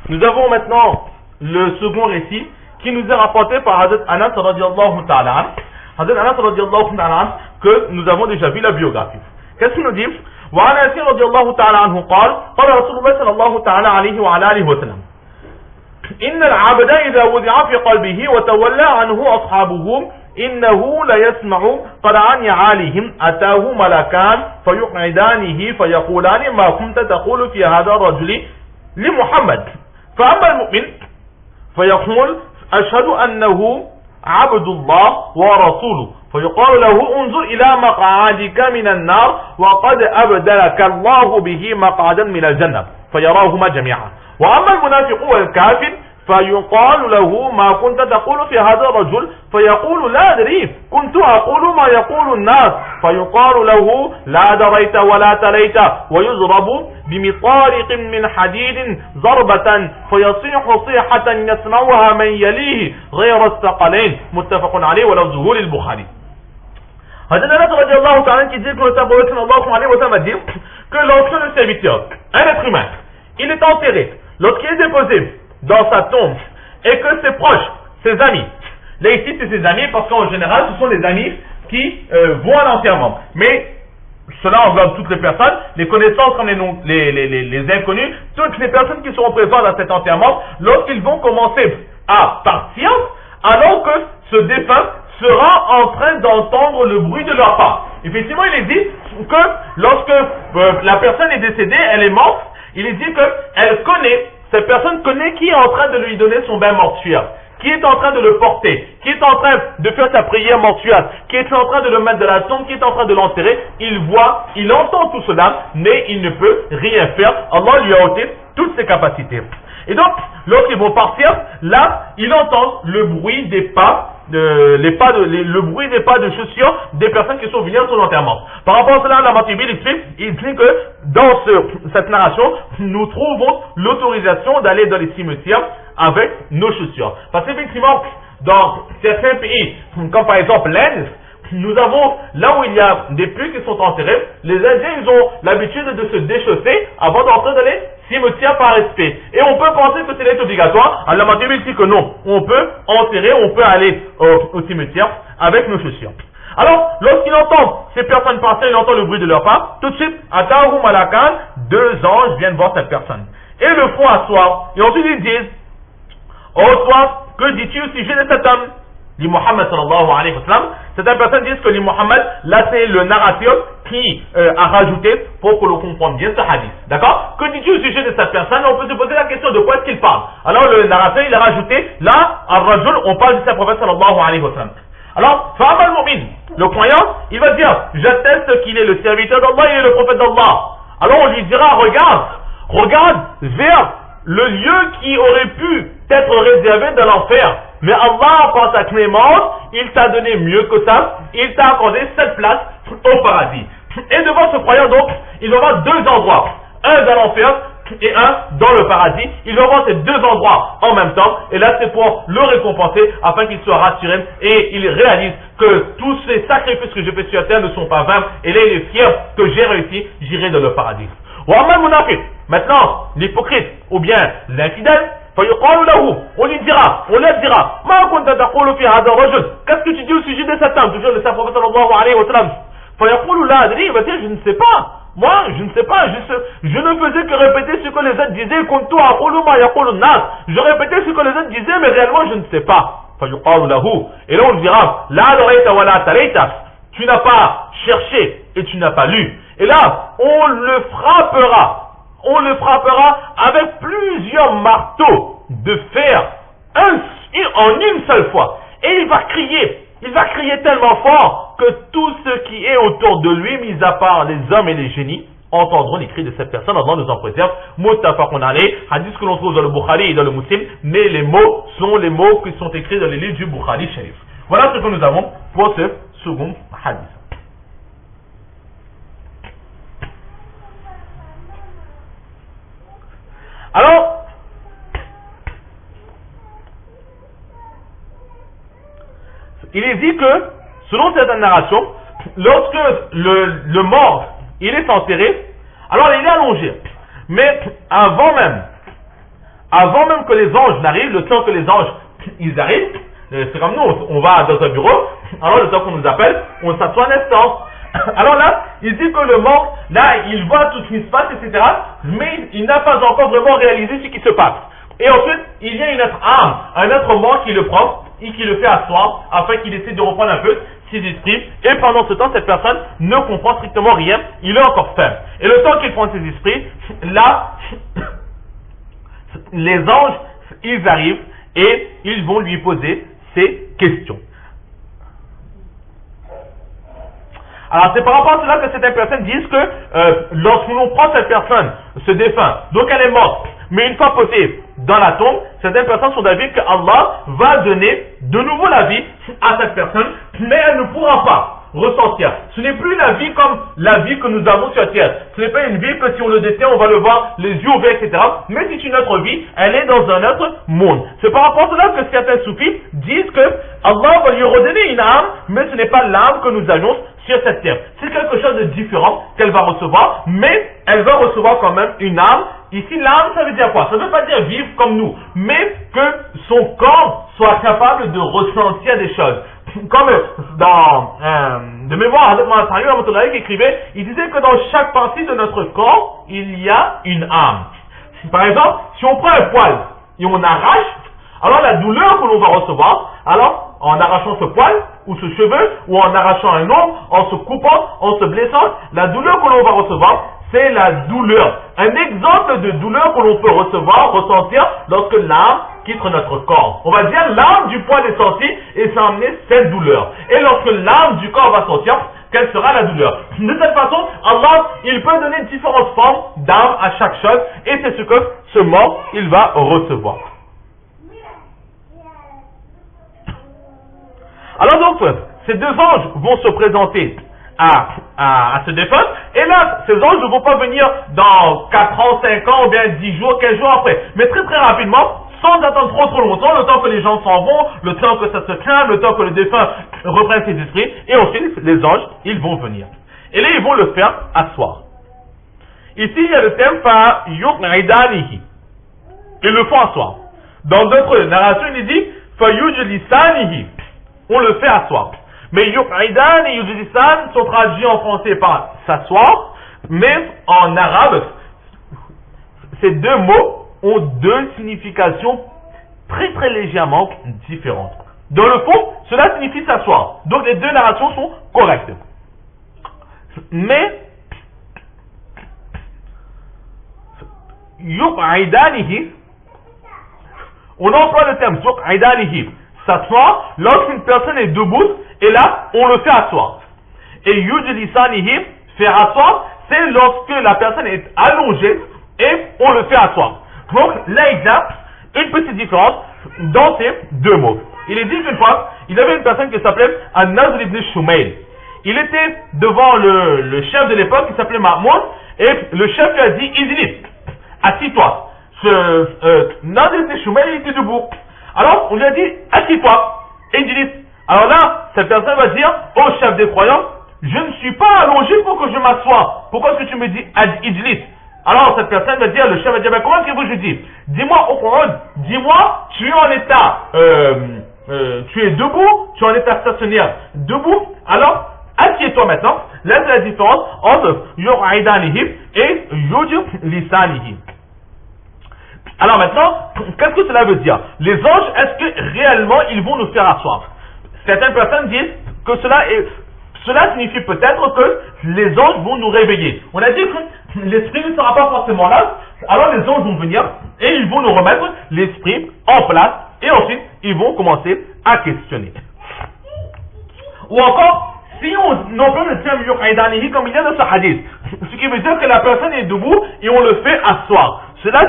Nous avons maintenant le second récit qui nous est rapporté par Hazrat Anas radiyallahu ta'ala. Hazrat Anas radiyallahu ta'ala, que nous avons déjà vu la biographie. Qu'est-ce qu'il nous dit? وعن أنس رضي الله تعالى عنه قال قال رسول الله صلى الله تعالى عليه وعلى آله وسلم إن العبد إذا وضع في قلبه وتولى عنه أصحابه إنه ليسمع قرعا نعالهم أتاه ملكان فيقعدانه فيقولان ما كنت تقول في هذا الرجل لمحمد فأما المؤمن فيقول أشهد أنه عبد الله ورسوله فيقال له انظر إلى مقعدك من النار وقد أبدلك الله به مقعدا من الجنة فيراهما جميعا وأما المنافق والكافر فيقال له ما كنت تقول في هذا الرجل فيقول لا أدري كنت أقول ما يقول الناس فيقال له لا دريت ولا تليت ويضرب بمطارق من حديد ضربة فيصيح صيحة يسمعها من يليه غير الثقلين متفق عليه ولفظه للبخاري. Hazrat Anas radiyallahu ta'ala qui dit que le prophète sallallahu alayhi wa sallam a dit que lorsque le serviteur, un être humain, il est enterré, lorsqu'il est déposé dans sa tombe et que ses proches, ses amis, là ici c'est ses amis parce qu'en général ce sont les amis qui vont à l'enterrement, mais cela englobe toutes les personnes, les connaissances comme les inconnus, toutes les personnes qui seront présentes à cet enterrement, lorsqu'ils vont commencer à partir, alors que ce défunt sera en train d'entendre le bruit de leur pas. Effectivement, il est dit que lorsque la personne est décédée, elle est morte, il est dit que cette personne connaît qui est en train de lui donner son bain mortuaire, qui est en train de le porter, qui est en train de faire sa prière mortuaire, qui est en train de le mettre de la tombe, qui est en train de l'enterrer. Il voit, il entend tout cela, mais il ne peut rien faire. Allah lui a ôté toutes ses capacités. Et donc, lorsqu'ils vont partir, là, il entend le bruit des pas, le bruit des pas de chaussures des personnes qui sont venues à son enterrement. Par rapport à cela, la Matibil explique, il dit que dans cette narration, nous trouvons l'autorisation d'aller dans les cimetières avec nos chaussures. Parce qu'effectivement, dans certains pays, comme par exemple l'Inde, nous avons, là où il y a des puits qui sont enterrés, les Indiens, ils ont l'habitude de se déchausser avant d'entrer dans les cimetières par respect. Et on peut penser que c'est obligatoire. Allah m'a dit que non. On peut enterrer, on peut aller au cimetière avec nos chaussures. Alors, lorsqu'il entend ces personnes passer, il entend le bruit de leurs pas, tout de suite, Atahu Malakan, 2 anges viennent voir cette personne. Et le font asseoir. Et ensuite ils disent, oh toi, que dis-tu au sujet de cet homme? Dit Muhammad sallallahu alayhi wa sallam. Certaines personnes disent que Muhammad, là c'est le narrateur qui a rajouté pour que l'on comprenne bien ce hadith. D'accord? Que dis-tu au sujet de cette personne? On peut se poser la question de quoi est-ce qu'il parle. Alors le narrateur il a rajouté, là, al-Rajul, on parle de sa prophète sallallahu alayhi wa sallam. Alors, Fa'amal Mu'min, le croyant, il va dire, j'atteste qu'il est le serviteur d'Allah, il est le prophète d'Allah. Alors on lui dira, regarde vers le lieu qui aurait pu être réservé de l'enfer. Mais Allah, par sa clémence, il t'a donné mieux que ça, il t'a accordé cette place au paradis. Et devant ce croyant donc, il va avoir 2 endroits, un dans l'enfer et un dans le paradis. Il va voir ces 2 endroits en même temps, et là c'est pour le récompenser afin qu'il soit rassuré et il réalise que tous ces sacrifices que j'ai fait sur la terre ne sont pas vains, et là il est fier que j'ai réussi, j'irai dans le paradis. Maintenant, l'hypocrite ou bien l'infidèle, on lui dira, qu'est-ce que tu dis au sujet de cet homme, toujours le saint prophète sallallahu alayhi wa sallam? Il va dire, je ne sais pas. Moi, je ne sais pas, je ne faisais que répéter ce que les autres disaient. Je répétais ce que les autres disaient, mais réellement, je ne sais pas. Et là, on lui dira, tu n'as pas cherché et tu n'as pas lu. Et là, on le frappera avec plusieurs marteaux de fer en une seule fois. Et il va crier tellement fort que tout ce qui est autour de lui, mis à part les hommes et les génies, entendront les cris de cette personne. Allah nous en préserve. Muttafaqun alayh, hadith que l'on trouve dans le Bukhari et dans le Muslim, mais les mots sont les mots qui sont écrits dans les livres du Bukhari Sharif. Voilà ce que nous avons pour ce second hadith. Alors, il est dit que, selon certaines narrations, lorsque le mort, il est enterré, alors il est allongé. Mais avant avant même que les anges n'arrivent, le temps que les anges ils arrivent, c'est comme nous, on va dans un bureau, alors le temps qu'on nous appelle, on s'assoit un instant. Alors là, il dit que le mort, là, il voit tout ce qui se passe, etc., mais il n'a pas encore vraiment réalisé ce qui se passe. Et ensuite, il y a une autre âme, un autre mort qui le prend et qui le fait asseoir afin qu'il essaie de reprendre un peu ses esprits. Et pendant ce temps, cette personne ne comprend strictement rien, il est encore faible. Et le temps qu'il prend ses esprits, là, les anges, ils arrivent et ils vont lui poser ces questions. Alors c'est par rapport à cela que certaines personnes disent que lorsque l'on prend cette personne, ce défunt, donc elle est morte, mais une fois posée dans la tombe, certaines personnes sont d'avis que Allah va donner de nouveau la vie à cette personne, mais elle ne pourra pas ressentir. Ce n'est plus la vie comme la vie que nous avons sur terre. Ce n'est pas une vie que si on le détient, on va le voir les yeux ouverts, etc. Mais c'est une autre vie, elle est dans un autre monde. C'est par rapport à cela que certains soufis disent que Allah va lui redonner une âme, mais ce n'est pas l'âme que nous avions sur cette terre. C'est quelque chose de différent qu'elle va recevoir, mais elle va recevoir quand même une âme. Ici, l'âme, ça veut dire quoi? Ça ne veut pas dire vivre comme nous, mais que son corps soit capable de ressentir des choses. Comme dans de mémoire, qui écrivait, il disait que dans chaque partie de notre corps, il y a une âme. Par exemple, si on prend un poil et on arrache, alors la douleur que l'on va recevoir, alors en arrachant ce poil ou ce cheveu, ou en arrachant un ongle, en se coupant, en se blessant, la douleur que l'on va recevoir, c'est la douleur. Un exemple de douleur que l'on peut recevoir, ressentir lorsque l'âme quitte notre corps. On va dire l'âme du poil est sortie et ça a amené cette douleur. Et lorsque l'âme du corps va sortir, quelle sera la douleur? De cette façon, Allah, il peut donner différentes formes d'âme à chaque chose et c'est ce que ce mort, il va recevoir. Alors donc, ces deux anges vont se présenter à ce défunt, et là, ces anges ne vont pas venir dans 4 ans, 5 ans, ou bien 10 jours, 15 jours après, mais très très rapidement, sans attendre trop longtemps, le temps que les gens s'en vont, le temps que ça se calme, le temps que le défunt reprenne ses esprits, et ensuite, les anges, ils vont venir. Et là, ils vont le faire asseoir. Ici, il y a le terme fa yuq'idanihi. Ils le font asseoir. Dans d'autres narrations, il dit fa yujlisanihi. On le fait asseoir. Mais yuq'idan et yujlisan sont traduits en français par s'asseoir, mais en arabe, ces deux mots ont deux significations très très légèrement différentes. Dans le fond, cela signifie s'asseoir. Donc les deux narrations sont correctes. Mais yuq'idanihi, on emploie le terme yuq'idanihi, s'asseoir lorsqu'une personne est debout et là on le fait asseoir. Et yujlisanihi, faire asseoir, c'est lorsque la personne est allongée et on le fait asseoir. Donc là il y a une petite différence dans ces deux mots. Il est dit qu'une fois, il y avait une personne qui s'appelait An-Nadr ibn Shumayl. Il était devant le chef de l'époque qui s'appelait Mahmoud et le chef lui a dit Idris, assis-toi. Nadr ibn Shumayl était debout. Alors, on lui a dit, assis-toi, Idris. Alors là, cette personne va dire, oh chef des croyants, je ne suis pas allongé pour que je m'assoie. Pourquoi est-ce que tu me dis Idris? Alors cette personne va dire, le chef va dire, mais comment est-ce que vous je dis? Dis-moi au Coran, dis-moi, tu es en état, tu es debout, tu es en état stationnaire, debout. Alors, assieds-toi maintenant. Là, c'est la différence entre yuq'idanihi et yujlisanihi. Alors maintenant, qu'est-ce que cela veut dire? Les anges, est-ce que réellement ils vont nous faire asseoir? Certaines personnes disent que cela signifie peut-être que les anges vont nous réveiller. On a dit que l'esprit ne sera pas forcément là, alors les anges vont venir et ils vont nous remettre l'esprit en place et ensuite ils vont commencer à questionner. Ou encore, si on emploie le terme yuq'idanihi comme il y a dans ce hadith, ce qui veut dire que la personne est debout et on le fait asseoir. Cela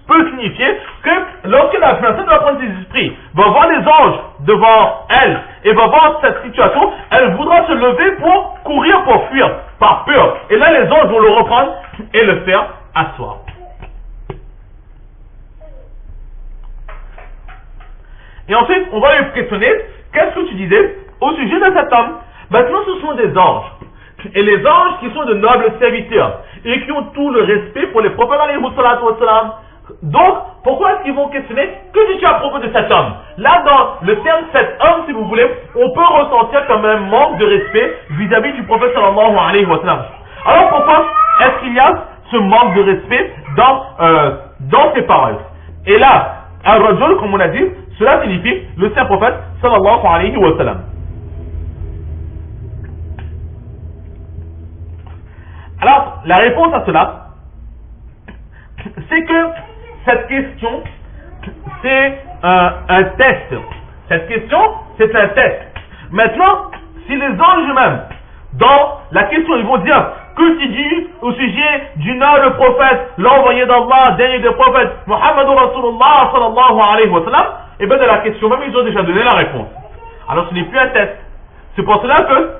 peut signifier que lorsque la personne va prendre ses esprits, va voir les anges devant elle et va voir cette situation, elle voudra se lever pour courir, pour fuir, par peur. Et là, les anges vont le reprendre et le faire asseoir. Et ensuite, on va lui questionner, qu'est-ce que tu disais au sujet de cet homme? Maintenant, ce sont des anges. Et les anges qui sont de nobles serviteurs et qui ont tout le respect pour les prophètes. Donc, Pourquoi est-ce qu'ils vont questionner? Que dis-tu à propos de cet homme? Là, dans le terme cet homme, si vous voulez, on peut ressentir comme un manque de respect vis-à-vis du prophète sallallahu alayhi wa sallam. Alors pourquoi est-ce qu'il y a ce manque de respect dans ces paroles? Et là, al-rajul, comme on a dit, cela signifie le saint prophète sallallahu alayhi wa sallam. Alors, la réponse à cela, c'est que cette question, c'est un test. Cette question, c'est un test. Maintenant, si les anges eux-mêmes, dans la question, ils vont dire, que tu dis au sujet du noble prophète, l'envoyé d'Allah, dernier des prophètes, Muhammadur Rasulullah sallallahu alayhi wa sallam, et bien de la question même, ils ont déjà donné la réponse. Alors ce n'est plus un test. C'est pour cela que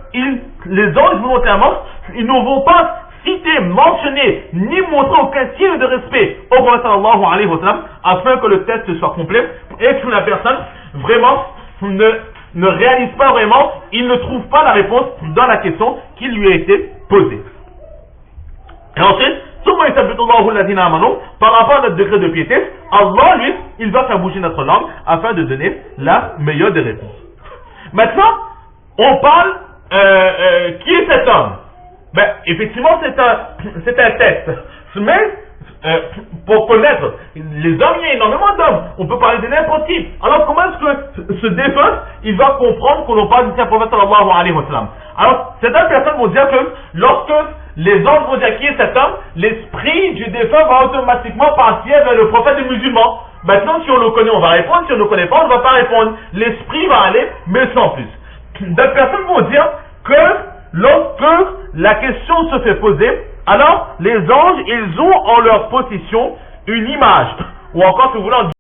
les anges, volontairement, ils ne vont pas citer, mentionner, ni montrer aucun signe de respect au prophète sallallahu alayhi wa sallam, afin que le test soit complet et que la personne vraiment ne réalise pas vraiment, il ne trouve pas la réponse dans la question qui lui a été posée. Et ensuite, par rapport à notre degré de piété, Allah, lui, il va faire bouger notre langue afin de donner la meilleure des réponses. Maintenant, on parle, qui est cet homme? Ben, effectivement, c'est un test. Mais, pour connaître les hommes, il y a énormément d'hommes. On peut parler de n'importe qui. Alors, comment est-ce que ce défunt, il va comprendre qu'on parle du saint prophète sallallahu alayhi wa sallam? Alors, certaines personnes vont dire que lorsque les anges vont dire qui est cet homme, l'esprit du défunt va automatiquement partir vers le prophète des musulmans. Maintenant, si on le connaît, on va répondre. Si on ne le connaît pas, on ne va pas répondre. L'esprit va aller, mais sans plus. D'autres personnes vont dire que lorsque la question se fait poser, alors les anges, ils ont en leur possession une image, ou encore si vous voulez